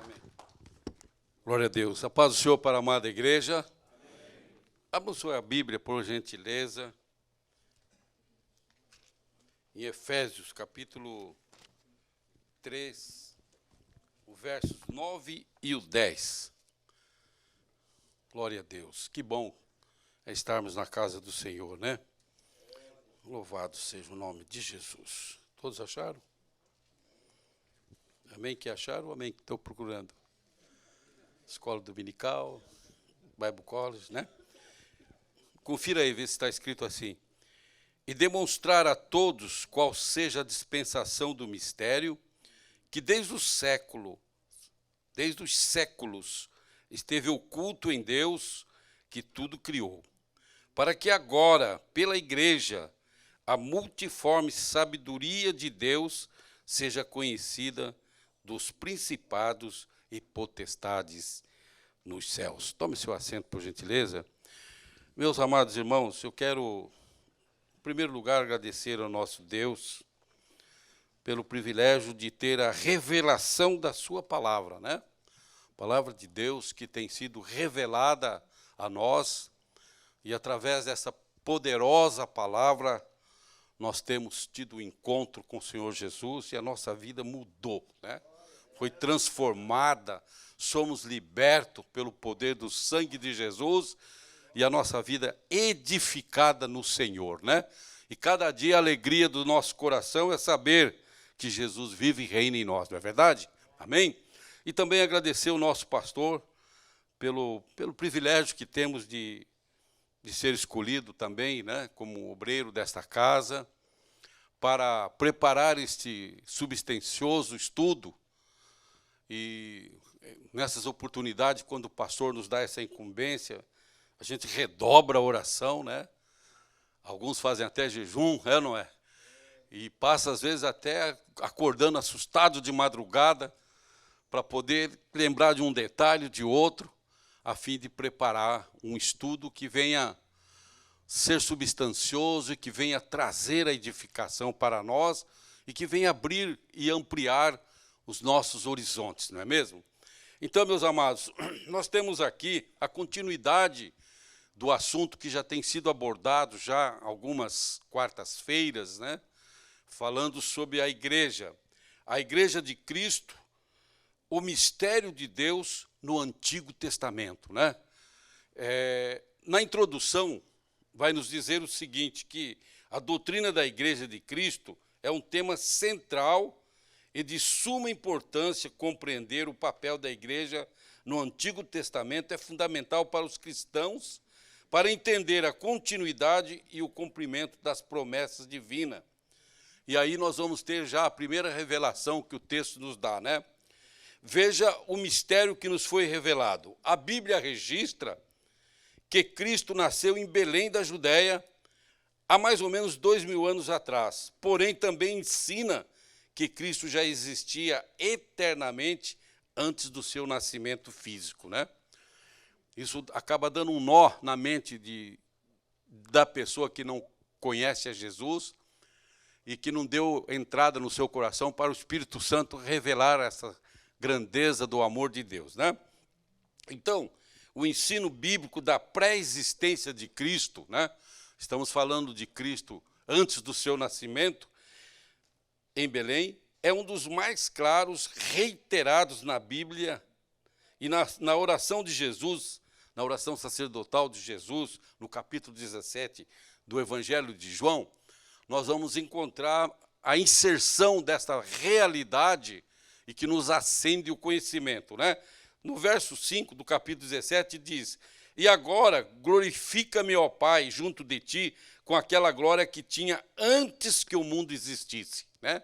Amém. Glória a Deus. A paz do Senhor para a amada igreja. Abra sua Bíblia, por gentileza, em Efésios, capítulo 3, os versos 9 e o 10. Glória a Deus. Que bom é estarmos na casa do Senhor, né? Louvado seja o nome de Jesus. Todos acharam? Amém que acharam ou amém que estão procurando? Escola dominical, Bible College, né? Confira aí, vê se está escrito assim. E demonstrar a todos qual seja a dispensação do mistério, que desde os séculos, esteve oculto em Deus, que tudo criou. Para que agora, pela igreja, a multiforme sabedoria de Deus seja conhecida dos principados e potestades nos céus. Tome seu assento, por gentileza. Meus amados irmãos, eu quero, em primeiro lugar, agradecer ao nosso Deus pelo privilégio de ter a revelação da sua palavra, né? Palavra de Deus que tem sido revelada a nós, e através dessa poderosa palavra, nós temos tido um encontro com o Senhor Jesus e a nossa vida mudou, né? Foi transformada, somos libertos pelo poder do sangue de Jesus e a nossa vida edificada no Senhor, né? E cada dia a alegria do nosso coração é saber que Jesus vive e reina em nós, não é verdade? Amém? E também agradecer ao nosso pastor pelo privilégio que temos de ser escolhido também, né, como obreiro desta casa, para preparar este substancioso estudo. E nessas oportunidades, quando o pastor nos dá essa incumbência, a gente redobra a oração, né? Alguns fazem até jejum, é ou não é? E passa, às vezes, até acordando assustado de madrugada, para poder lembrar de um detalhe, de outro, a fim de preparar um estudo que venha ser substancioso e que venha trazer a edificação para nós e que venha abrir e ampliar os nossos horizontes, não é mesmo? Então, meus amados, nós temos aqui a continuidade do assunto que já tem sido abordado já algumas quartas-feiras, né? Falando sobre a igreja de Cristo, o mistério de Deus no Antigo Testamento, né? Na introdução, vai nos dizer o seguinte, que a doutrina da igreja de Cristo é um tema central e de suma importância. Compreender o papel da igreja no Antigo Testamento é fundamental para os cristãos, para entender a continuidade e o cumprimento das promessas divinas. E aí nós vamos ter já a primeira revelação que o texto nos dá, né? Veja o mistério que nos foi revelado. A Bíblia registra que Cristo nasceu em Belém da Judéia há mais ou menos 2000 anos atrás. Porém, também ensina que Cristo já existia eternamente antes do seu nascimento físico, né? Isso acaba dando um nó na mente da pessoa que não conhece a Jesus e que não deu entrada no seu coração para o Espírito Santo revelar essa grandeza do amor de Deus, né? Então, o ensino bíblico da pré-existência de Cristo, né? Estamos falando de Cristo antes do seu nascimento em Belém, é um dos mais claros, reiterados na Bíblia e na oração de Jesus, na oração sacerdotal de Jesus, no capítulo 17 do Evangelho de João, nós vamos encontrar a inserção desta realidade e que nos acende o conhecimento, né? No verso 5 do capítulo 17 diz: E agora glorifica-me, ó Pai, junto de ti, com aquela glória que tinha antes que o mundo existisse, né?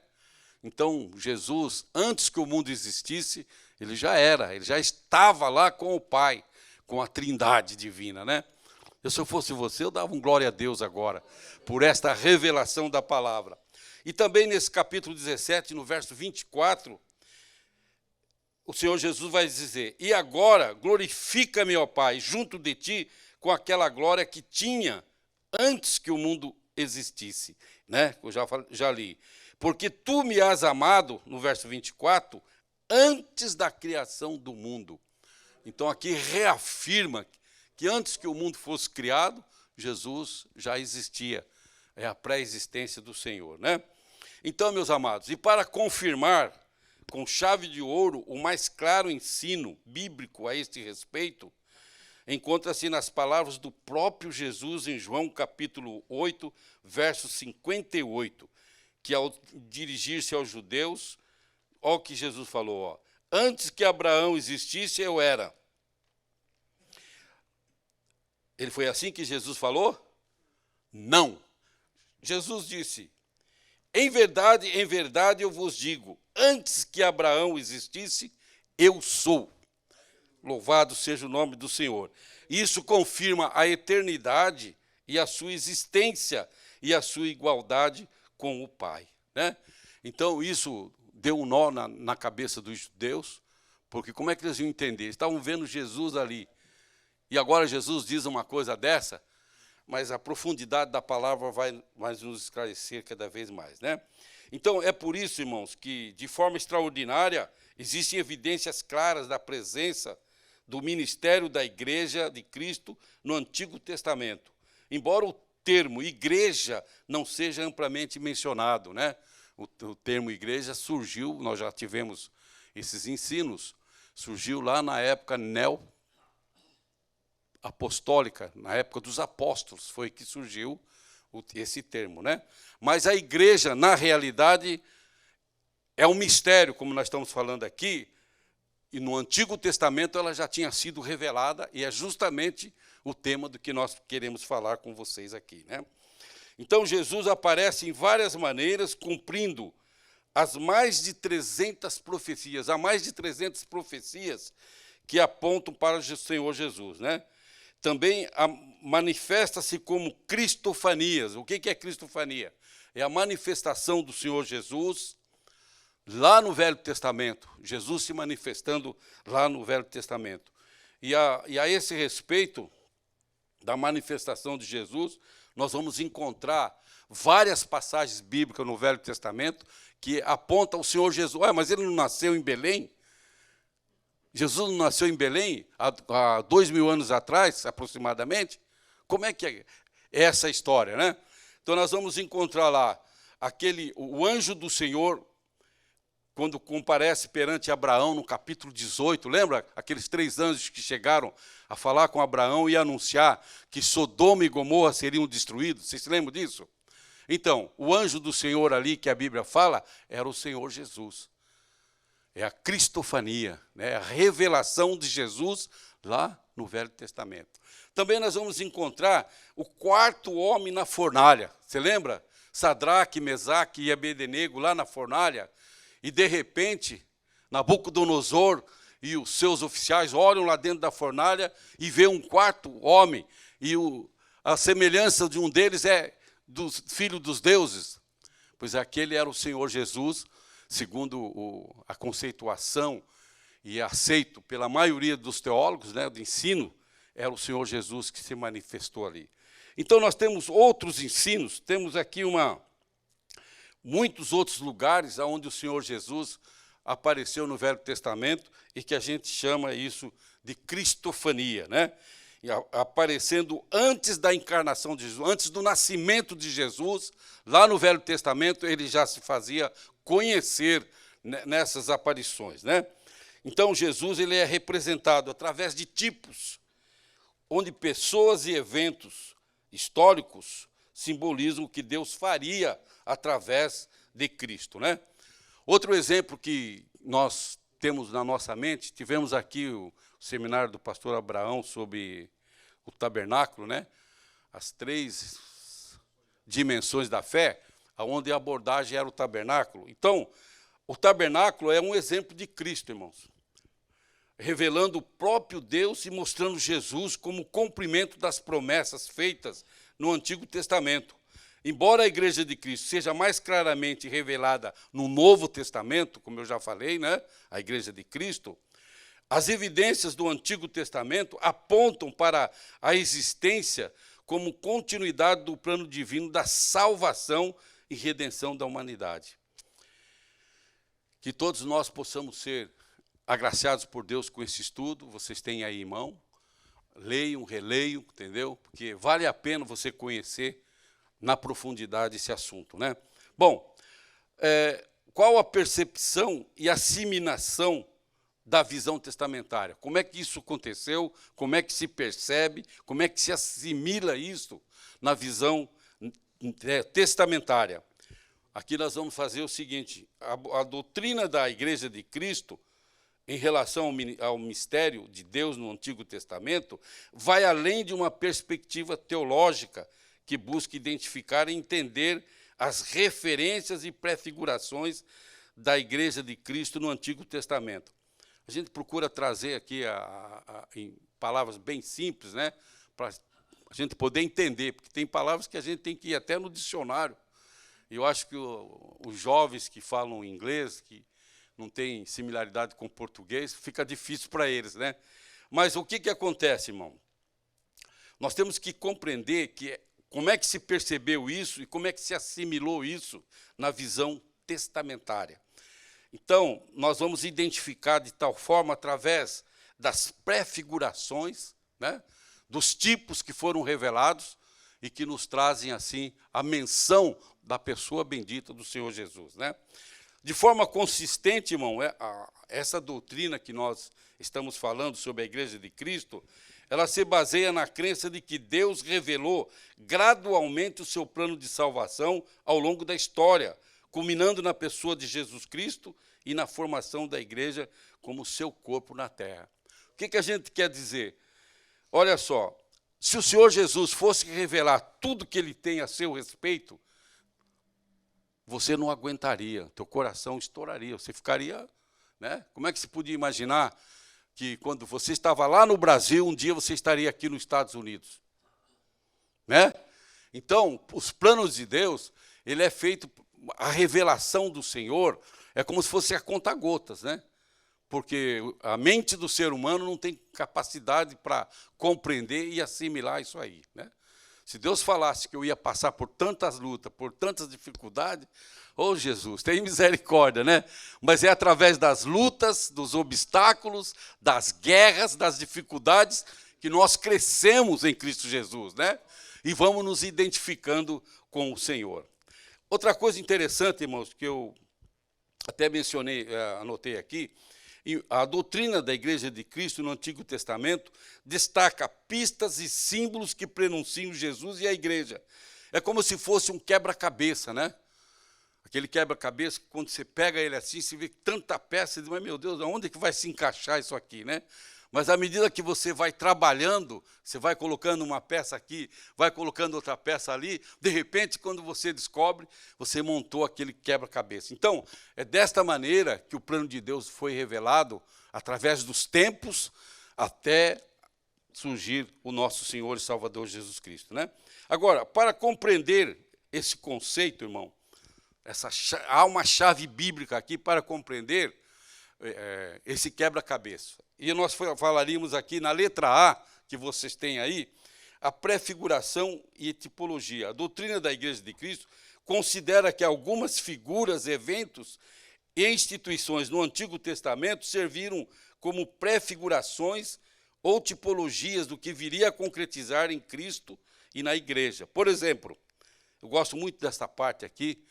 Então, Jesus, antes que o mundo existisse, ele já estava lá com o Pai, com a Trindade divina, né? Se eu fosse você, eu dava um glória a Deus agora, por esta revelação da palavra. E também nesse capítulo 17, no verso 24, o Senhor Jesus vai dizer: E agora glorifica-me, ó Pai, junto de ti, com aquela glória que tinha antes que o mundo existisse, né? Eu já li. Porque tu me has amado, no verso 24, antes da criação do mundo. Então aqui reafirma que antes que o mundo fosse criado, Jesus já existia. É a pré-existência do Senhor, né? Então, meus amados, e para confirmar com chave de ouro o mais claro ensino bíblico a este respeito, encontra-se nas palavras do próprio Jesus em João capítulo 8, verso 58, que ao dirigir-se aos judeus, olha o que Jesus falou, ó, antes que Abraão existisse, eu era. Ele foi assim que Jesus falou? Não. Jesus disse, em verdade, eu vos digo, antes que Abraão existisse, eu sou. Louvado seja o nome do Senhor. Isso confirma a eternidade e a sua existência e a sua igualdade com o Pai, né? Então, isso deu um nó na cabeça dos judeus, porque como é que eles iam entender? Eles estavam vendo Jesus ali, e agora Jesus diz uma coisa dessa, mas a profundidade da palavra vai nos esclarecer cada vez mais, né? Então, é por isso, irmãos, que, de forma extraordinária, existem evidências claras da presença do ministério da Igreja de Cristo no Antigo Testamento. Embora o termo igreja não seja amplamente mencionado, né? O termo igreja surgiu, nós já tivemos esses ensinos, surgiu lá na época apostólica, na época dos apóstolos, foi que surgiu esse termo, né? Mas a igreja, na realidade, é um mistério, como nós estamos falando aqui, e no Antigo Testamento ela já tinha sido revelada, e é justamente o tema do que nós queremos falar com vocês aqui, né? Então, Jesus aparece em várias maneiras, cumprindo as mais de 300 profecias, há mais de 300 profecias que apontam para o Senhor Jesus, né? Também manifesta-se como cristofanias. O que é cristofania? É a manifestação do Senhor Jesus lá no Velho Testamento, Jesus se manifestando lá no Velho Testamento. E a esse respeito da manifestação de Jesus, nós vamos encontrar várias passagens bíblicas no Velho Testamento que apontam o Senhor Jesus. Mas ele não nasceu em Belém? Jesus não nasceu em Belém há 2000 anos atrás, aproximadamente? Como é que é essa história, né? Então, nós vamos encontrar lá o anjo do Senhor, quando comparece perante Abraão, no capítulo 18, lembra? Aqueles 3 anjos que chegaram a falar com Abraão e anunciar que Sodoma e Gomorra seriam destruídos. Vocês se lembram disso? Então, o anjo do Senhor ali, que a Bíblia fala, era o Senhor Jesus. É a cristofania, né? A revelação de Jesus lá no Velho Testamento. Também nós vamos encontrar o 4º homem na fornalha. Você lembra? Sadraque, Mesaque e Abednego lá na fornalha. E, de repente, Nabucodonosor e os seus oficiais olham lá dentro da fornalha e vê um 4º homem. E a semelhança de um deles é do filho dos deuses. Pois aquele era o Senhor Jesus, segundo a conceituação e aceito pela maioria dos teólogos, né, do ensino, era o Senhor Jesus que se manifestou ali. Então, nós temos outros ensinos, temos aqui muitos outros lugares onde o Senhor Jesus apareceu no Velho Testamento e que a gente chama isso de cristofania, né? E aparecendo antes da encarnação de Jesus, antes do nascimento de Jesus, lá no Velho Testamento, ele já se fazia conhecer nessas aparições, né? Então, Jesus ele é representado através de tipos, onde pessoas e eventos históricos simbolizam o que Deus faria através de Cristo, né? Outro exemplo que nós temos na nossa mente, tivemos aqui o seminário do pastor Abraão sobre o tabernáculo, né? As 3 dimensões da fé, onde a abordagem era o tabernáculo. Então, o tabernáculo é um exemplo de Cristo, irmãos, revelando o próprio Deus e mostrando Jesus como cumprimento das promessas feitas no Antigo Testamento. Embora a Igreja de Cristo seja mais claramente revelada no Novo Testamento, como eu já falei, né? A Igreja de Cristo, as evidências do Antigo Testamento apontam para a existência como continuidade do plano divino da salvação e redenção da humanidade. Que todos nós possamos ser agraciados por Deus com esse estudo. Vocês têm aí em mão. Leiam, releiam, entendeu? Porque vale a pena você conhecer na profundidade esse assunto, né? Bom, qual a percepção e assimilação da visão testamentária? Como é que isso aconteceu? Como é que se percebe? Como é que se assimila isso na visão testamentária? Aqui nós vamos fazer o seguinte: a doutrina da Igreja de Cristo em relação ao mistério de Deus no Antigo Testamento vai além de uma perspectiva teológica que busca identificar e entender as referências e prefigurações da Igreja de Cristo no Antigo Testamento. A gente procura trazer aqui em palavras bem simples, né, para a gente poder entender, porque tem palavras que a gente tem que ir até no dicionário. E eu acho que os jovens que falam inglês, que não têm similaridade com o português, fica difícil para eles, né? Mas o que acontece, irmão? Nós temos que compreender como é que se percebeu isso e como é que se assimilou isso na visão testamentária. Então, nós vamos identificar de tal forma, através das prefigurações, né, dos tipos que foram revelados e que nos trazem, assim, a menção da pessoa bendita do Senhor Jesus, né? De forma consistente, irmão, essa doutrina que nós estamos falando sobre a Igreja de Cristo, ela se baseia na crença de que Deus revelou gradualmente o seu plano de salvação ao longo da história, culminando na pessoa de Jesus Cristo e na formação da igreja como seu corpo na terra. O que a gente quer dizer? Olha só, se o Senhor Jesus fosse revelar tudo que ele tem a seu respeito, você não aguentaria, teu coração estouraria, você ficaria, né? Como é que se podia imaginar que quando você estava lá no Brasil, um dia você estaria aqui nos Estados Unidos, né? Então, os planos de Deus, ele é feito, a revelação do Senhor é como se fosse a conta-gotas, né? Porque a mente do ser humano não tem capacidade para compreender e assimilar isso aí, né? Se Deus falasse que eu ia passar por tantas lutas, por tantas dificuldades, ô Jesus, tem misericórdia, né? Mas é através das lutas, dos obstáculos, das guerras, das dificuldades, que nós crescemos em Cristo Jesus, né? E vamos nos identificando com o Senhor. Outra coisa interessante, irmãos, que eu até mencionei, anotei aqui, a doutrina da Igreja de Cristo no Antigo Testamento destaca pistas e símbolos que prenunciam Jesus e a igreja. É como se fosse um quebra-cabeça, né? Aquele quebra-cabeça que quando você pega ele assim, você vê tanta peça, e diz, mas meu Deus, aonde é que vai se encaixar isso aqui, né? Mas à medida que você vai trabalhando, você vai colocando uma peça aqui, vai colocando outra peça ali, de repente, quando você descobre, você montou aquele quebra-cabeça. Então, é desta maneira que o plano de Deus foi revelado, através dos tempos, até surgir o nosso Senhor e Salvador Jesus Cristo, né? Agora, para compreender esse conceito, irmão, há uma chave bíblica aqui para compreender esse quebra-cabeça. E nós falaríamos aqui na letra A, que vocês têm aí, a prefiguração e tipologia. A doutrina da Igreja de Cristo considera que algumas figuras, eventos e instituições no Antigo Testamento serviram como prefigurações ou tipologias do que viria a concretizar em Cristo e na Igreja. Por exemplo, eu gosto muito dessa parte aqui,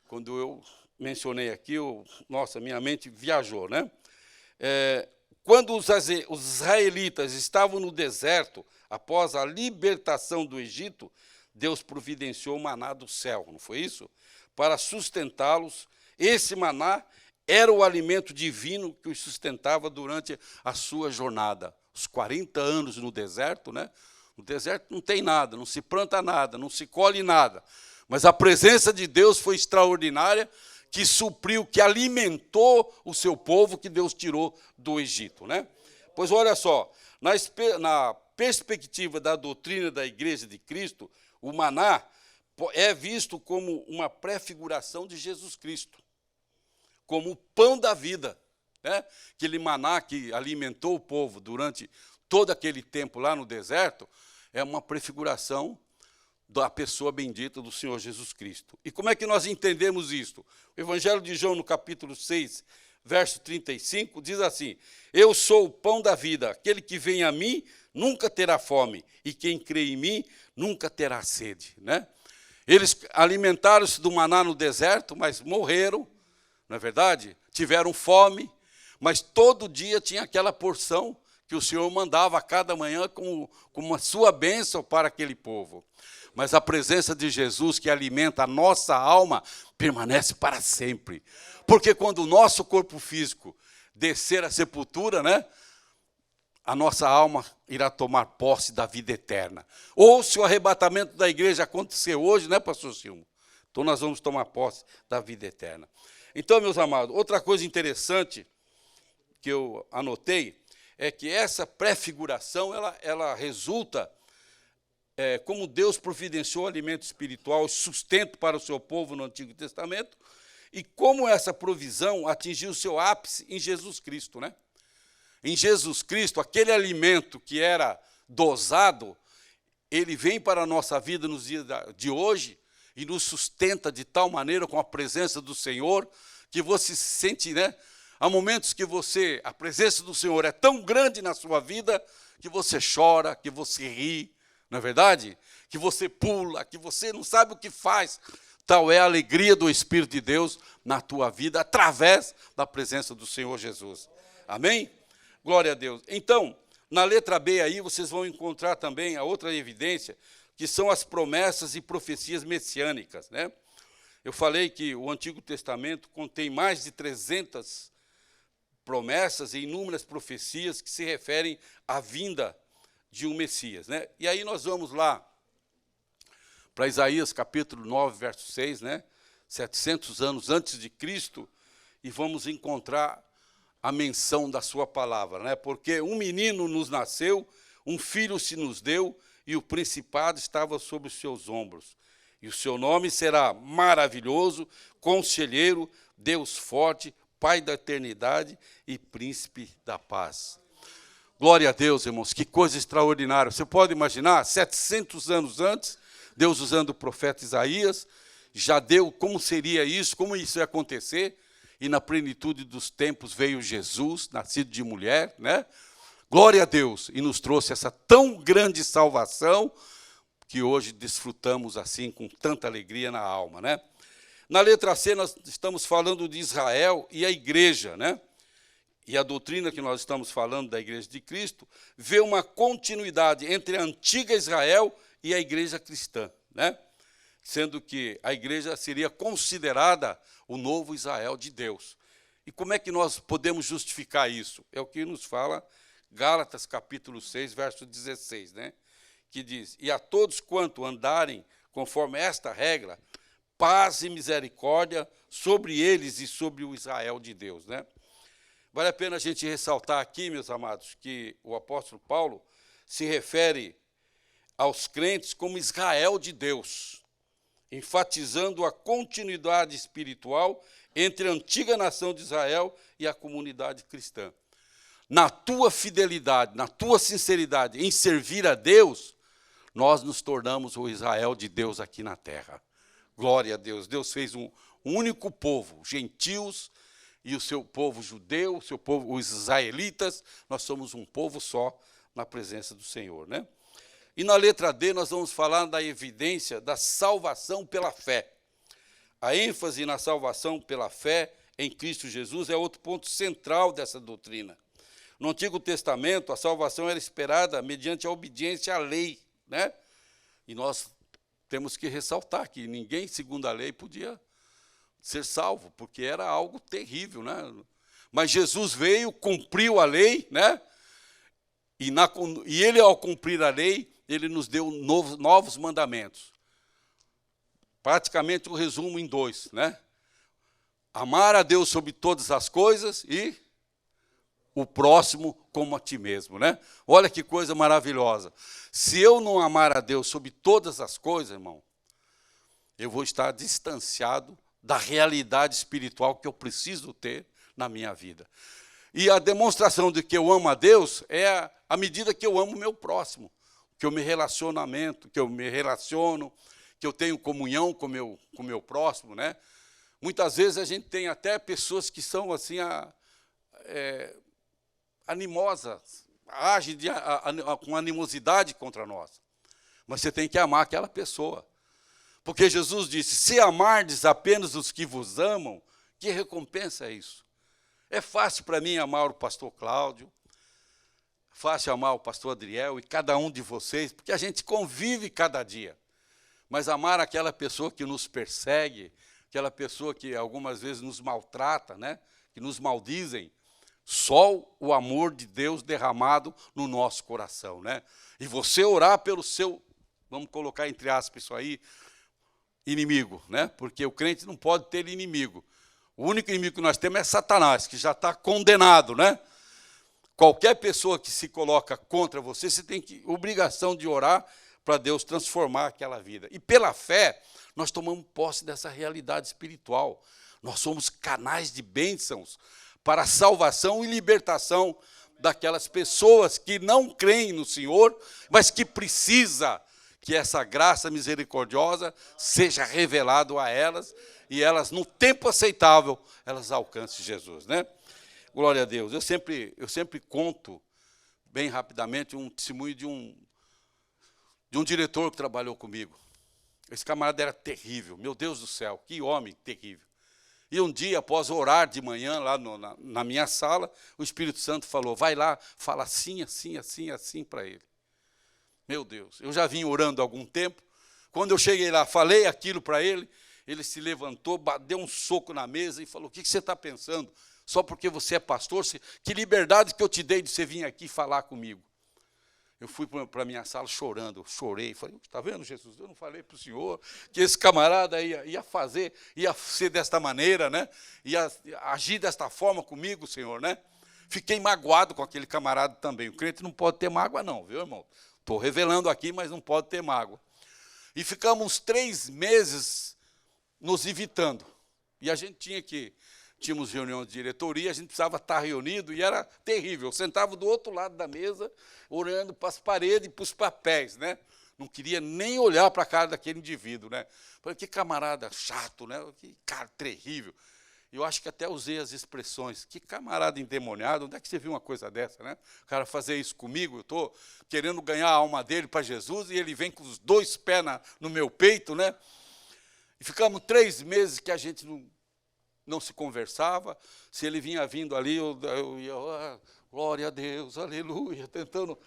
quando eu mencionei aqui, nossa, minha mente viajou, né? Quando os israelitas estavam no deserto, após a libertação do Egito, Deus providenciou o maná do céu, não foi isso? Para sustentá-los. Esse maná era o alimento divino que os sustentava durante a sua jornada. Os 40 anos no deserto, né? No deserto não tem nada, não se planta nada, não se colhe nada. Mas a presença de Deus foi extraordinária, que supriu, que alimentou o seu povo que Deus tirou do Egito, né? Pois olha só, na perspectiva da doutrina da Igreja de Cristo, o maná é visto como uma prefiguração de Jesus Cristo, como o pão da vida, né? Aquele maná que alimentou o povo durante todo aquele tempo lá no deserto, é uma prefiguração da pessoa bendita do Senhor Jesus Cristo. E como é que nós entendemos isto? O Evangelho de João, no capítulo 6, verso 35, diz assim: eu sou o pão da vida, aquele que vem a mim nunca terá fome, e quem crê em mim nunca terá sede. Né? Eles alimentaram-se do maná no deserto, mas morreram, não é verdade? Tiveram fome, mas todo dia tinha aquela porção que o Senhor mandava a cada manhã como uma sua bênção para aquele povo. Mas a presença de Jesus, que alimenta a nossa alma, permanece para sempre. Porque quando o nosso corpo físico descer à sepultura, né, a nossa alma irá tomar posse da vida eterna. Ou se o arrebatamento da igreja acontecer hoje, né, pastor Silmo? Então nós vamos tomar posse da vida eterna. Então, meus amados, outra coisa interessante que eu anotei é que essa prefiguração, ela resulta como Deus providenciou alimento espiritual, sustento para o seu povo no Antigo Testamento, e como essa provisão atingiu o seu ápice em Jesus Cristo, né? Em Jesus Cristo, aquele alimento que era dosado, ele vem para a nossa vida nos dias de hoje e nos sustenta de tal maneira com a presença do Senhor, que você se sente, né? Há momentos que a presença do Senhor é tão grande na sua vida, que você chora, que você ri, não é verdade? Que você pula, que você não sabe o que faz. Tal é a alegria do Espírito de Deus na tua vida, através da presença do Senhor Jesus. Amém? Glória a Deus. Então, na letra B aí, vocês vão encontrar também a outra evidência, que são as promessas e profecias messiânicas, né? Eu falei que o Antigo Testamento contém mais de 300 promessas e inúmeras profecias que se referem à vinda de um Messias, né? E aí nós vamos lá para Isaías capítulo 9, verso 6, né? 700 anos antes de Cristo, e vamos encontrar a menção da sua palavra, né? Porque um menino nos nasceu, um filho se nos deu, e o principado estava sobre os seus ombros. E o seu nome será maravilhoso, conselheiro, Deus forte, Pai da eternidade e príncipe da paz. Glória a Deus, irmãos, que coisa extraordinária. Você pode imaginar, 700 anos antes, Deus usando o profeta Isaías, já deu como seria isso, como isso ia acontecer, e na plenitude dos tempos veio Jesus, nascido de mulher, né? Glória a Deus, e nos trouxe essa tão grande salvação, que hoje desfrutamos assim com tanta alegria na alma, né? Na letra C nós estamos falando de Israel e a igreja, né? E a doutrina que nós estamos falando da igreja de Cristo vê uma continuidade entre a antiga Israel e a igreja cristã, né? Sendo que a igreja seria considerada o novo Israel de Deus. E como é que nós podemos justificar isso? É o que nos fala Gálatas capítulo 6, verso 16, né? Que diz: e a todos quanto andarem conforme esta regra, paz e misericórdia sobre eles e sobre o Israel de Deus, né? Vale a pena a gente ressaltar aqui, meus amados, que o apóstolo Paulo se refere aos crentes como Israel de Deus, enfatizando a continuidade espiritual entre a antiga nação de Israel e a comunidade cristã. Na tua fidelidade, na tua sinceridade em servir a Deus, nós nos tornamos o Israel de Deus aqui na terra. Glória a Deus. Deus fez um único povo, gentios e o seu povo judeu, o seu povo, os israelitas. Nós somos um povo só na presença do Senhor, né? E na letra D nós vamos falar da evidência da salvação pela fé. A ênfase na salvação pela fé em Cristo Jesus é outro ponto central dessa doutrina. No Antigo Testamento, a salvação era esperada mediante a obediência à lei, né? E nós temos que ressaltar que ninguém, segundo a lei, podia ser salvo, porque era algo terrível, né? Mas Jesus veio, cumpriu a lei, né? E ele, ao cumprir a lei, ele nos deu novos mandamentos. Praticamente o resumo em 2, né? Amar a Deus sobre todas as coisas e o próximo como a ti mesmo, né? Olha que coisa maravilhosa. Se eu não amar a Deus sobre todas as coisas, irmão, eu vou estar distanciado da realidade espiritual que eu preciso ter na minha vida. E a demonstração de que eu amo a Deus é à medida que eu amo o meu próximo. que eu me relaciono, que eu tenho comunhão com o meu próximo, né? Muitas vezes a gente tem até pessoas que são assim animosas, agem com animosidade contra nós. Mas você tem que amar aquela pessoa. Porque Jesus disse, se amardes apenas os que vos amam, que recompensa é isso? É fácil para mim amar o pastor Cláudio, fácil amar o pastor Adriel e cada um de vocês, porque a gente convive cada dia. Mas amar aquela pessoa que nos persegue, aquela pessoa que algumas vezes nos maltrata, né? Que nos maldizem, só o amor de Deus derramado no nosso coração, né? E você orar pelo seu, vamos colocar entre aspas isso aí, inimigo, né? Porque o crente não pode ter inimigo. O único inimigo que nós temos é Satanás, que já está condenado, né? Qualquer pessoa que se coloca contra você, você tem obrigação de orar para Deus transformar aquela vida. E pela fé, nós tomamos posse dessa realidade espiritual. Nós somos canais de bênçãos para a salvação e libertação daquelas pessoas que não creem no Senhor, mas que precisa que essa graça misericordiosa seja revelada a elas, e elas, no tempo aceitável, elas alcancem Jesus, né? Glória a Deus. Eu sempre conto, bem rapidamente, um testemunho de um diretor que trabalhou comigo. Esse camarada era terrível, meu Deus do céu, que homem terrível. E um dia, após orar de manhã, lá na minha sala, o Espírito Santo falou, vai lá, fala assim, assim, assim, assim para ele. Meu Deus, eu já vim orando há algum tempo. Quando eu cheguei lá, falei aquilo para ele, ele se levantou, deu um soco na mesa e falou, o que você está pensando? Só porque você é pastor, que liberdade que eu te dei de você vir aqui falar comigo? Eu fui para a minha sala chorando, chorei, falei, está vendo, Jesus, eu não falei para o senhor que esse camarada ia ser desta maneira, né? Ia agir desta forma comigo, Senhor, né? Fiquei magoado com aquele camarada também. O crente não pode ter mágoa não, viu, irmão? Estou revelando aqui, mas não pode ter mágoa. E ficamos uns 3 meses nos evitando. E a gente tínhamos reunião de diretoria, a gente precisava estar reunido, e era terrível. Eu sentava do outro lado da mesa, olhando para as paredes e para os papéis, né? Não queria nem olhar para a cara daquele indivíduo, né? Falei, que camarada chato, né? Que cara terrível. Eu acho que até usei as expressões, que camarada endemoniado, onde é que você viu uma coisa dessa, né? O cara fazer isso comigo, eu estou querendo ganhar a alma dele para Jesus, e ele vem com os 2 pés no meu peito, né? E ficamos 3 meses que a gente não se conversava. Se ele vinha vindo ali, eu ia, glória a Deus, aleluia, tentando.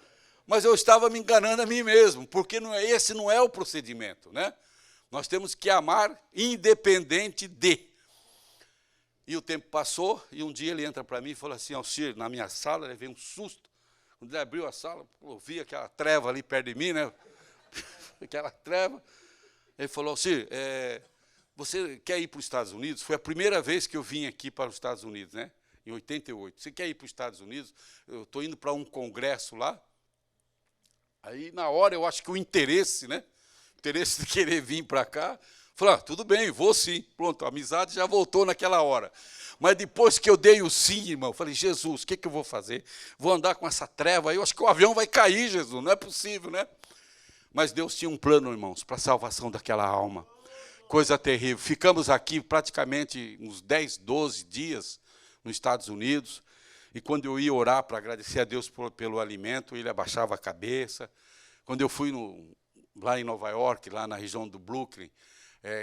Mas eu estava me enganando a mim mesmo, porque esse não é o procedimento, né? Nós temos que amar independente de. E o tempo passou, e um dia ele entra para mim e fala assim, Alcir, na minha sala, ele veio um susto. Quando ele abriu a sala, eu vi aquela treva ali perto de mim, né? Aquela treva. Ele falou, Alcir, você quer ir para os Estados Unidos? Foi a primeira vez que eu vim aqui para os Estados Unidos, né? Em 88. Você quer ir para os Estados Unidos? Eu estou indo para um congresso lá. Aí, na hora, eu acho que o interesse, né? O interesse de querer vir para cá. Falei, tudo bem, vou sim. Pronto, a amizade já voltou naquela hora. Mas depois que eu dei o sim, irmão, falei, Jesus, o que eu vou fazer? Vou andar com essa treva aí, eu acho que o avião vai cair, Jesus, não é possível, né? Mas Deus tinha um plano, irmãos, para a salvação daquela alma. Coisa terrível. Ficamos aqui praticamente uns 10, 12 dias nos Estados Unidos, e quando eu ia orar para agradecer a Deus pelo alimento, ele abaixava a cabeça. Quando eu fui lá em Nova York, lá na região do Brooklyn,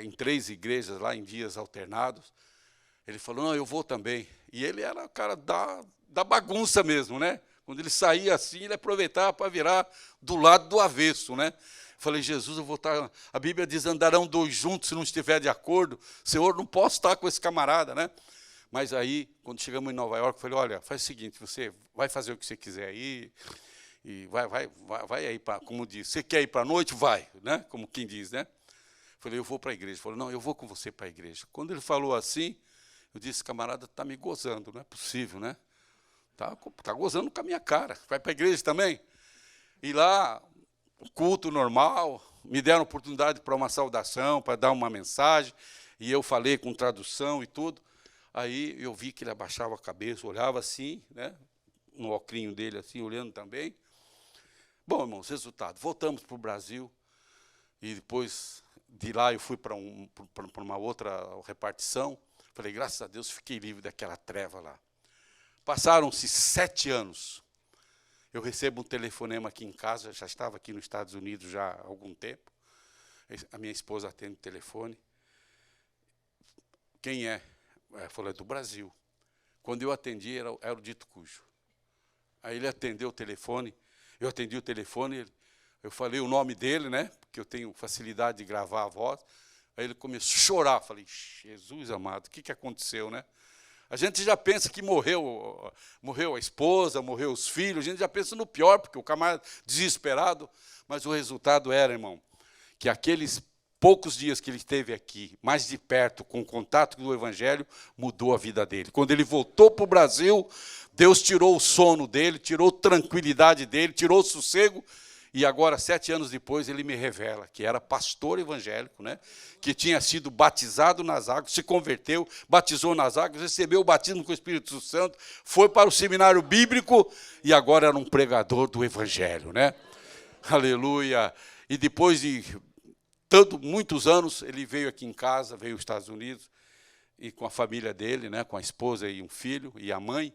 em 3 igrejas, lá em dias alternados, ele falou, não, eu vou também. E ele era o cara da bagunça mesmo, né? Quando ele saía assim, ele aproveitava para virar do lado do avesso, né? Falei, Jesus, eu vou estar... A Bíblia diz, andarão 2 juntos se não estiver de acordo. Senhor, não posso estar com esse camarada, né? Mas aí, quando chegamos em Nova York, eu falei, olha, faz o seguinte, você vai fazer o que você quiser aí, e vai aí, como diz, você quer ir para a noite? Vai, né? Como quem diz, né? Falei, eu vou para a igreja. Ele falou, não, eu vou com você para a igreja. Quando ele falou assim, eu disse, camarada, está me gozando, não é possível, né? Tá gozando com a minha cara. Vai para a igreja também? E lá, culto normal, me deram oportunidade para uma saudação, para dar uma mensagem, e eu falei com tradução e tudo. Aí eu vi que ele abaixava a cabeça, olhava assim, né? No ocrinho dele, assim, olhando também. Bom, irmãos, resultado. Voltamos para o Brasil e depois de lá eu fui para uma outra repartição. Falei, graças a Deus, fiquei livre daquela treva lá. Passaram-se 7 anos. Eu recebo um telefonema aqui em casa, já estava aqui nos Estados Unidos já há algum tempo. A minha esposa atende o telefone. Quem é? Ela falou, é do Brasil. Quando eu atendi, era o dito cujo. Aí ele atendeu o telefone, eu atendi o telefone, eu falei o nome dele, né? Porque eu tenho facilidade de gravar a voz. Aí ele começou a chorar. Falei, Jesus amado, o que aconteceu, né? A gente já pensa que morreu a esposa, morreu os filhos, a gente já pensa no pior, porque o camarada desesperado, mas o resultado era, irmão, que aqueles poucos dias que ele esteve aqui, mais de perto, com o contato do Evangelho, mudou a vida dele. Quando ele voltou para o Brasil, Deus tirou o sono dele, tirou a tranquilidade dele, tirou o sossego, e agora, 7 anos depois, ele me revela que era pastor evangélico, né? Que tinha sido batizado nas águas, se converteu, batizou nas águas, recebeu o batismo com o Espírito Santo, foi para o seminário bíblico e agora era um pregador do Evangelho, né? Aleluia! E depois de muitos anos, ele veio aqui em casa, veio aos Estados Unidos, e com a família dele, né? Com a esposa e um filho, e a mãe,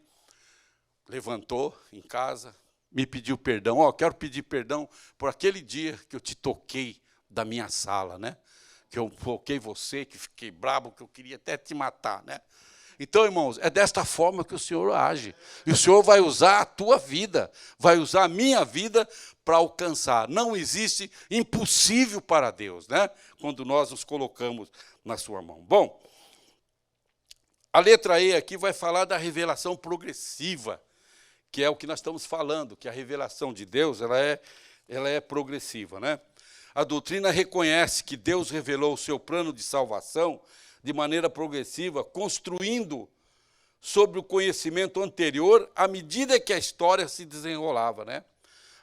levantou em casa, me pediu perdão. Quero pedir perdão por aquele dia que eu te toquei da minha sala, né? Que eu toquei você, que fiquei bravo, que eu queria até te matar, né? Então, irmãos, é desta forma que o Senhor age. E o Senhor vai usar a tua vida, vai usar a minha vida para alcançar. Não existe impossível para Deus, né? Quando nós nos colocamos na sua mão. Bom, a letra E aqui vai falar da revelação progressiva, que é o que nós estamos falando, que a revelação de Deus ela é progressiva, né? A doutrina reconhece que Deus revelou o seu plano de salvação de maneira progressiva, construindo sobre o conhecimento anterior à medida que a história se desenrolava, né?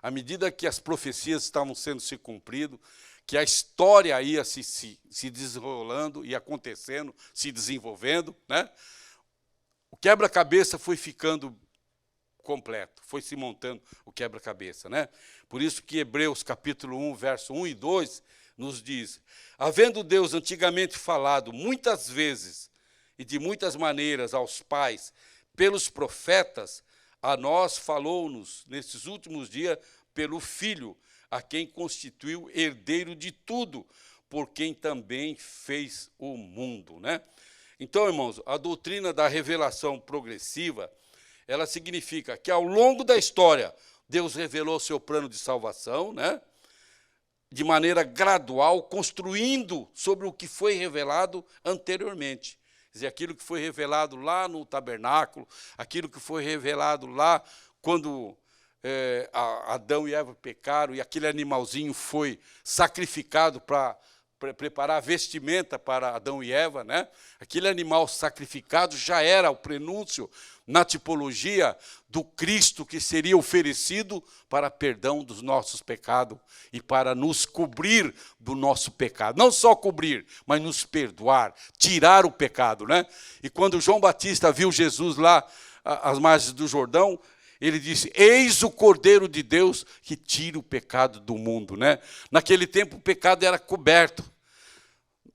À medida que as profecias estavam sendo se cumpridas, que a história ia se desenrolando e acontecendo, se desenvolvendo, né? O quebra-cabeça foi ficando completo, foi se montando o quebra-cabeça, né? Por isso que Hebreus capítulo 1, verso 1 e 2 nos diz: havendo Deus antigamente falado muitas vezes e de muitas maneiras aos pais pelos profetas, a nós falou-nos nesses últimos dias pelo Filho, a quem constituiu herdeiro de tudo, por quem também fez o mundo, né? Então, irmãos, a doutrina da revelação progressiva, ela significa que, ao longo da história, Deus revelou seu plano de salvação, né? De maneira gradual, construindo sobre o que foi revelado anteriormente. Quer dizer, aquilo que foi revelado lá no tabernáculo, aquilo que foi revelado lá quando Adão e Eva pecaram, e aquele animalzinho foi sacrificado para preparar a vestimenta para Adão e Eva, né? Aquele animal sacrificado já era o prenúncio na tipologia do Cristo que seria oferecido para perdão dos nossos pecados e para nos cobrir do nosso pecado. Não só cobrir, mas nos perdoar, tirar o pecado, né? E quando João Batista viu Jesus lá às margens do Jordão, ele disse: eis o Cordeiro de Deus que tira o pecado do mundo, né? Naquele tempo o pecado era coberto.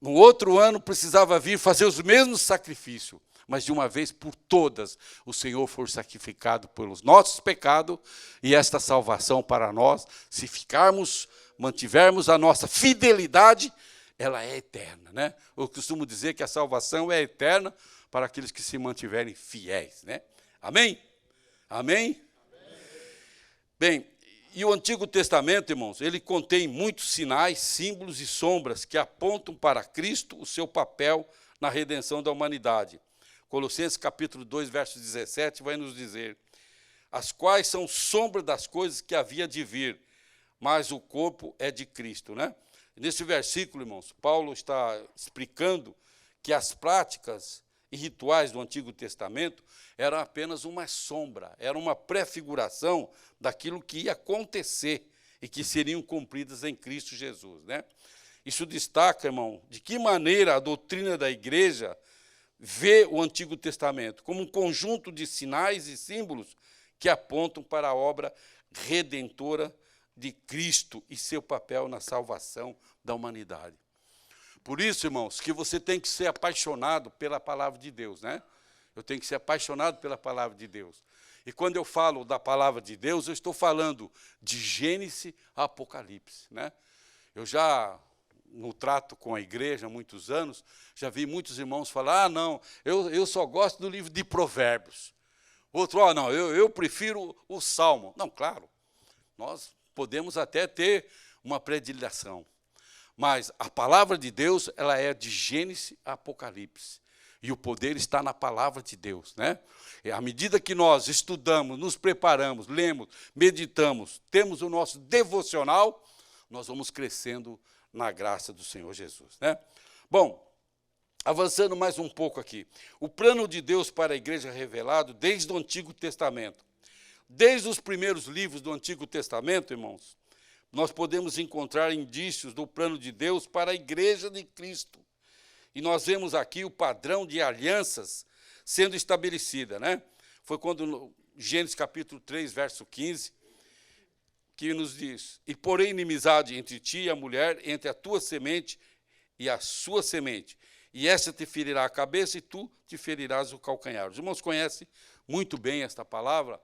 No outro ano precisava vir fazer os mesmos sacrifícios, mas de uma vez por todas o Senhor foi sacrificado pelos nossos pecados, e esta salvação para nós, se mantivermos a nossa fidelidade, ela é eterna, né? Eu costumo dizer que a salvação é eterna para aqueles que se mantiverem fiéis, né? Amém? Amém? Bem, e o Antigo Testamento, irmãos, ele contém muitos sinais, símbolos e sombras que apontam para Cristo o seu papel na redenção da humanidade. Colossenses capítulo 2, verso 17, vai nos dizer: as quais são sombra das coisas que havia de vir, mas o corpo é de Cristo, né? Nesse versículo, irmãos, Paulo está explicando que as práticas e rituais do Antigo Testamento eram apenas uma sombra, era uma prefiguração daquilo que ia acontecer e que seriam cumpridas em Cristo Jesus, né? Isso destaca, irmão, de que maneira a doutrina da igreja vê o Antigo Testamento como um conjunto de sinais e símbolos que apontam para a obra redentora de Cristo e seu papel na salvação da humanidade. Por isso, irmãos, que você tem que ser apaixonado pela palavra de Deus, né? Eu tenho que ser apaixonado pela palavra de Deus. E quando eu falo da palavra de Deus, eu estou falando de Gênesis a Apocalipse, né? Eu já, no trato com a igreja há muitos anos, já vi muitos irmãos falar, não, eu só gosto do livro de Provérbios. Outro, não, eu prefiro o Salmo. Não, claro, nós podemos até ter uma predileção. Mas a palavra de Deus, ela é de Gênesis a Apocalipse. E o poder está na palavra de Deus, né? E à medida que nós estudamos, nos preparamos, lemos, meditamos, temos o nosso devocional, nós vamos crescendo na graça do Senhor Jesus, né? Bom, avançando mais um pouco aqui. O plano de Deus para a igreja revelado desde o Antigo Testamento. Desde os primeiros livros do Antigo Testamento, irmãos, nós podemos encontrar indícios do plano de Deus para a igreja de Cristo. E nós vemos aqui o padrão de alianças sendo estabelecida, né? Foi quando, no Gênesis capítulo 3, verso 15, que nos diz, e porém inimizade entre ti e a mulher, entre a tua semente e a sua semente, e esta te ferirá a cabeça e tu te ferirás o calcanhar. Os irmãos conhecem muito bem esta palavra,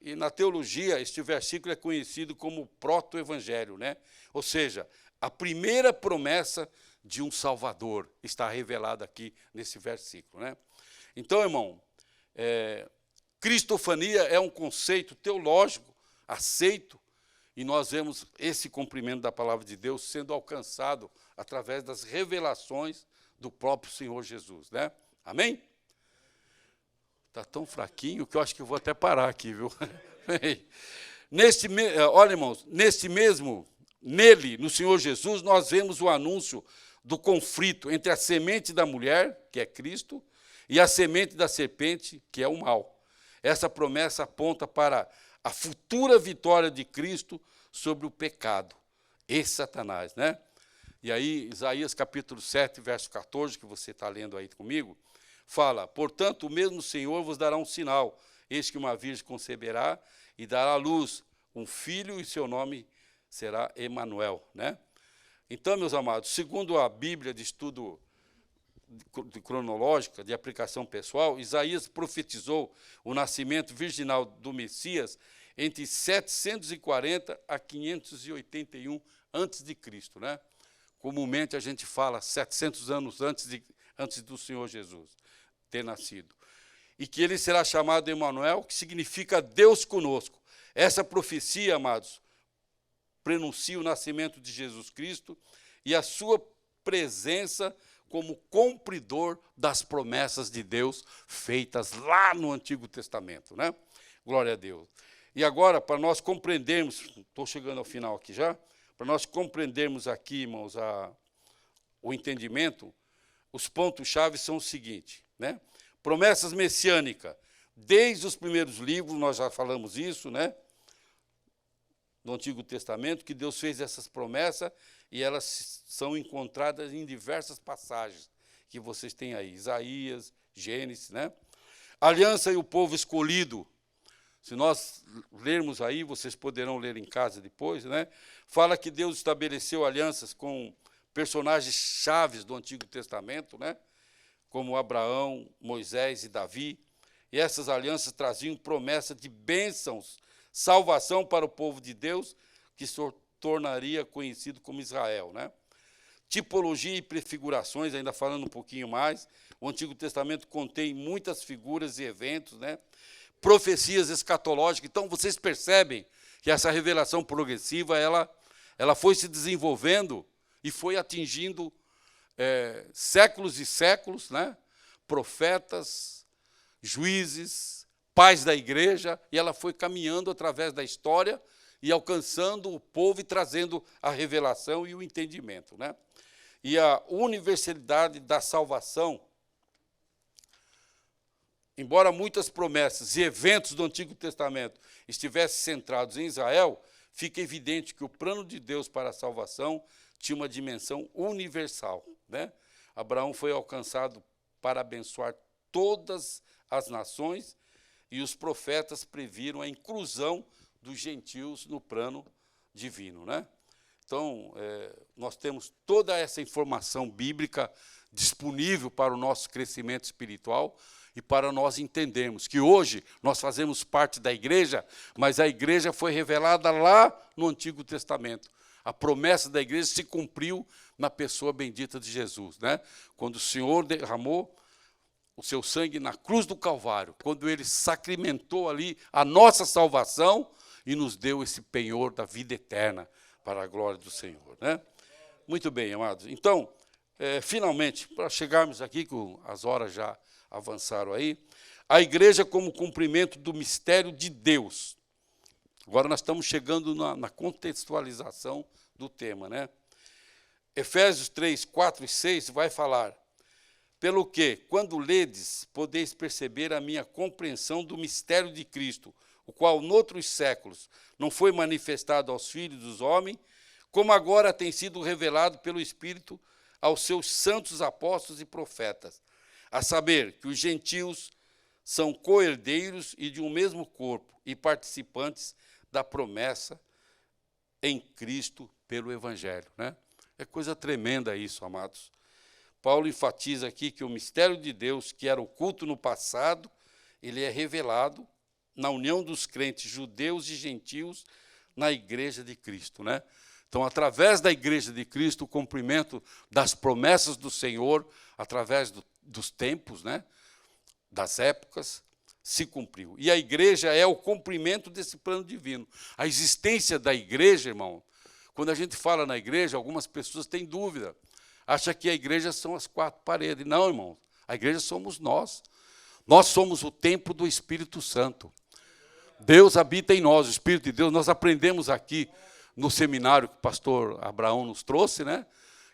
e na teologia este versículo é conhecido como proto-evangelho, né? Ou seja, a primeira promessa de um Salvador está revelada aqui nesse versículo, né? Então, irmão, cristofania é um conceito teológico aceito, e nós vemos esse cumprimento da palavra de Deus sendo alcançado através das revelações do próprio Senhor Jesus, né? Amém? Está tão fraquinho que eu acho que eu vou até parar aqui, viu? Olha, irmãos, nele, no Senhor Jesus, nós vemos o anúncio do conflito entre a semente da mulher, que é Cristo, e a semente da serpente, que é o mal. Essa promessa aponta para a futura vitória de Cristo sobre o pecado e Satanás, né? E aí, Isaías capítulo 7, verso 14, que você está lendo aí comigo, fala, portanto, o mesmo Senhor vos dará um sinal, eis que uma virgem conceberá e dará à luz um filho, e seu nome será Emanuel, né? Então, meus amados, segundo a Bíblia de estudo cronológica, de aplicação pessoal, Isaías profetizou o nascimento virginal do Messias entre 740 a 581 a.C., né? Comumente a gente fala 700 anos antes do Senhor Jesus ter nascido. E que ele será chamado Emanuel, que significa Deus conosco. Essa profecia, amados, prenuncia o nascimento de Jesus Cristo e a sua presença como cumpridor das promessas de Deus feitas lá no Antigo Testamento, né? Glória a Deus. E agora, para nós compreendermos, estou chegando ao final aqui já, para nós compreendermos aqui, irmãos, o entendimento, os pontos-chave são os seguintes, né? Promessas messiânicas. Desde os primeiros livros, nós já falamos isso, né? No Antigo Testamento, que Deus fez essas promessas e elas são encontradas em diversas passagens que vocês têm aí, Isaías, Gênesis, né? Aliança e o povo escolhido. Se nós lermos aí, vocês poderão ler em casa depois, né? Fala que Deus estabeleceu alianças com personagens chaves do Antigo Testamento, né? Como Abraão, Moisés e Davi. E essas alianças traziam promessa de bênçãos, salvação para o povo de Deus, que se tornaria conhecido como Israel, né? Tipologia e prefigurações, ainda falando um pouquinho mais, o Antigo Testamento contém muitas figuras e eventos, né? Profecias escatológicas. Então, vocês percebem que essa revelação progressiva, ela foi se desenvolvendo e foi atingindo séculos e séculos, né? Profetas, juízes, pais da igreja, e ela foi caminhando através da história e alcançando o povo e trazendo a revelação e o entendimento, né? E a universalidade da salvação, embora muitas promessas e eventos do Antigo Testamento estivessem centrados em Israel, fica evidente que o plano de Deus para a salvação tinha uma dimensão universal, né? Abraão foi alcançado para abençoar todas as nações, e os profetas previram a inclusão dos gentios no plano divino, né? Então, nós temos toda essa informação bíblica disponível para o nosso crescimento espiritual e para nós entendermos que hoje nós fazemos parte da igreja, mas a igreja foi revelada lá no Antigo Testamento. A promessa da igreja se cumpriu na pessoa bendita de Jesus, né? Quando o Senhor derramou o seu sangue na cruz do Calvário, quando ele sacramentou ali a nossa salvação e nos deu esse penhor da vida eterna para a glória do Senhor, né? Muito bem, amados. Então, finalmente, para chegarmos aqui, que as horas já avançaram aí, a igreja como cumprimento do mistério de Deus. Agora nós estamos chegando na contextualização do tema, né? Efésios 3, 4 e 6 vai falar: pelo que, quando ledes, podeis perceber a minha compreensão do mistério de Cristo, o qual, noutros séculos, não foi manifestado aos filhos dos homens, como agora tem sido revelado pelo Espírito aos seus santos apóstolos e profetas, a saber, que os gentios são co-herdeiros e de um mesmo corpo, e participantes da promessa em Cristo pelo Evangelho, né? É coisa tremenda isso, amados. Paulo enfatiza aqui que o mistério de Deus, que era oculto no passado, ele é revelado na união dos crentes judeus e gentios na igreja de Cristo, né? Então, através da igreja de Cristo, o cumprimento das promessas do Senhor, através dos tempos, né, das épocas, se cumpriu. E a igreja é o cumprimento desse plano divino. A existência da igreja, irmão, quando a gente fala na igreja, algumas pessoas têm dúvida. Acha que a igreja são as quatro paredes. Não, irmão, a igreja somos nós. Nós somos o templo do Espírito Santo. Deus habita em nós, o Espírito de Deus. Nós aprendemos aqui no seminário que o pastor Abraão nos trouxe, né,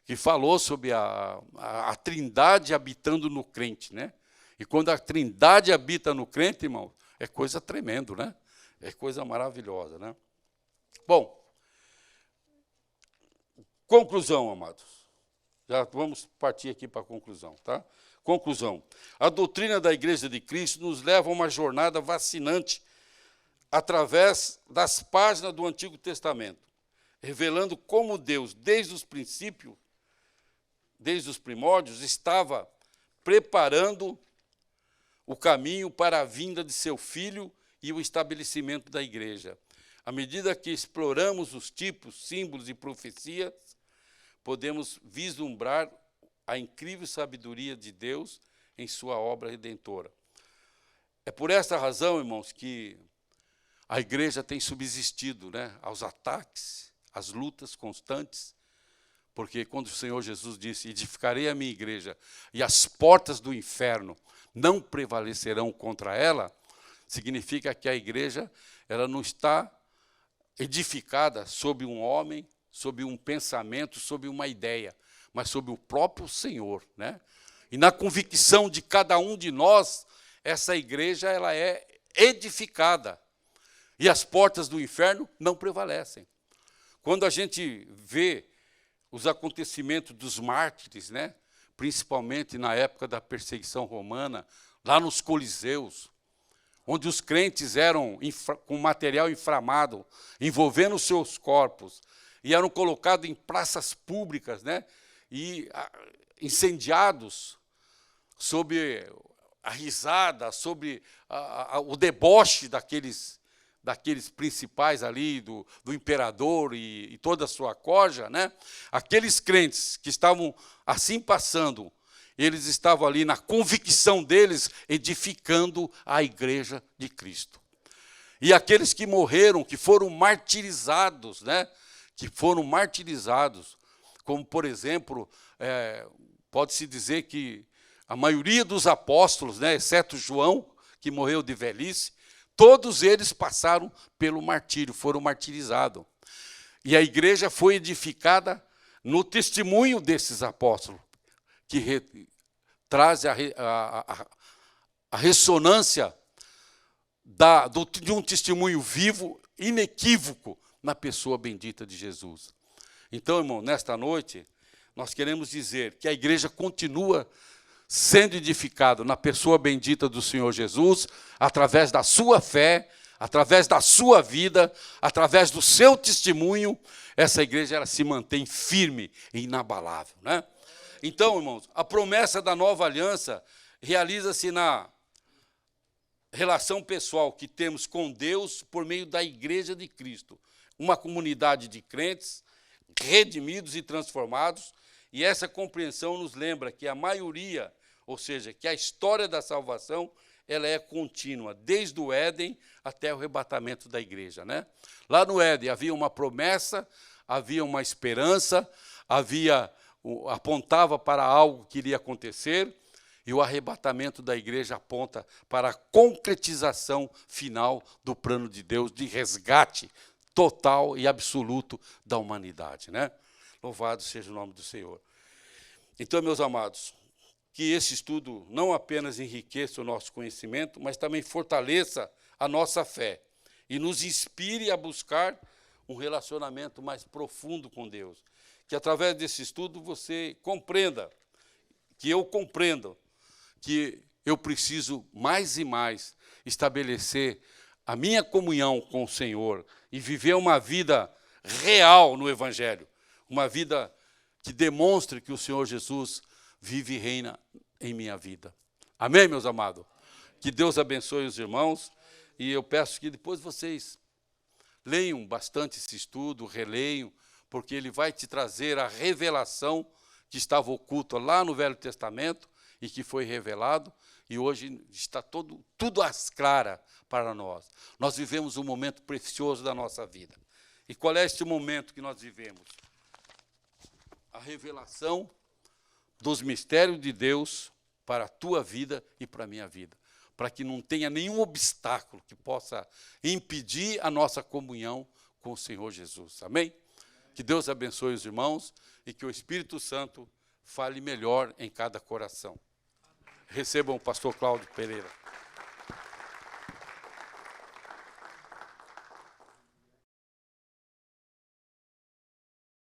que falou sobre a trindade habitando no crente, né? E quando a trindade habita no crente, irmão, é coisa tremenda, né? É coisa maravilhosa, né? Bom, conclusão, amados. Já vamos partir aqui para a conclusão, tá? Conclusão. A doutrina da Igreja de Cristo nos leva a uma jornada fascinante através das páginas do Antigo Testamento, revelando como Deus, desde os princípios, desde os primórdios, estava preparando o caminho para a vinda de seu Filho e o estabelecimento da igreja. À medida que exploramos os tipos, símbolos e profecias, podemos vislumbrar a incrível sabedoria de Deus em sua obra redentora. É por essa razão, irmãos, que a igreja tem subsistido, né, aos ataques, às lutas constantes, porque quando o Senhor Jesus disse: edificarei a minha igreja e as portas do inferno não prevalecerão contra ela, significa que a igreja ela não está edificada sobre um homem, sobre um pensamento, sobre uma ideia, mas sobre o próprio Senhor, né? E na convicção de cada um de nós, essa igreja ela é edificada e as portas do inferno não prevalecem. Quando a gente vê os acontecimentos dos mártires, né, principalmente na época da perseguição romana, lá nos Coliseus, onde os crentes eram com material inflamado, envolvendo os seus corpos, e eram colocados em praças públicas, né, e incendiados sob a risada, sobre o deboche daqueles principais ali, do imperador e toda a sua corja, né? Aqueles crentes que estavam assim passando, eles estavam ali na convicção deles, edificando a igreja de Cristo. E aqueles que morreram, que foram martirizados, né? Que foram martirizados, como, por exemplo, pode-se dizer que a maioria dos apóstolos, né, exceto João, que morreu de velhice, todos eles passaram pelo martírio, foram martirizados. E a igreja foi edificada no testemunho desses apóstolos, que traz a ressonância de um testemunho vivo, inequívoco, na pessoa bendita de Jesus. Então, irmão, nesta noite, nós queremos dizer que a igreja continua sendo edificado na pessoa bendita do Senhor Jesus, através da sua fé, através da sua vida, através do seu testemunho, essa igreja ela se mantém firme e inabalável, né? Então, irmãos, a promessa da nova aliança realiza-se na relação pessoal que temos com Deus por meio da igreja de Cristo, uma comunidade de crentes redimidos e transformados, e essa compreensão nos lembra que a maioria, ou seja, que a história da salvação, ela é contínua, desde o Éden até o arrebatamento da igreja, né? Lá no Éden havia uma promessa, havia uma esperança, apontava para algo que iria acontecer, e o arrebatamento da igreja aponta para a concretização final do plano de Deus de resgate total e absoluto da humanidade, né? Louvado seja o nome do Senhor. Então, meus amados, que esse estudo não apenas enriqueça o nosso conhecimento, mas também fortaleça a nossa fé e nos inspire a buscar um relacionamento mais profundo com Deus. Que através desse estudo você compreenda, que eu compreenda, que eu preciso mais e mais estabelecer a minha comunhão com o Senhor e viver uma vida real no Evangelho, uma vida que demonstre que o Senhor Jesus vive e reina em minha vida. Amém, meus amados? Que Deus abençoe os irmãos, e eu peço que depois vocês leiam bastante esse estudo, releiam, porque ele vai te trazer a revelação que estava oculta lá no Velho Testamento e que foi revelado, e hoje está tudo às claras para nós. Nós vivemos um momento precioso da nossa vida. E qual é este momento que nós vivemos? A revelação dos mistérios de Deus para a tua vida e para a minha vida, para que não tenha nenhum obstáculo que possa impedir a nossa comunhão com o Senhor Jesus. Amém? Que Deus abençoe os irmãos e que o Espírito Santo fale melhor em cada coração. Recebam o pastor Cláudio Pereira.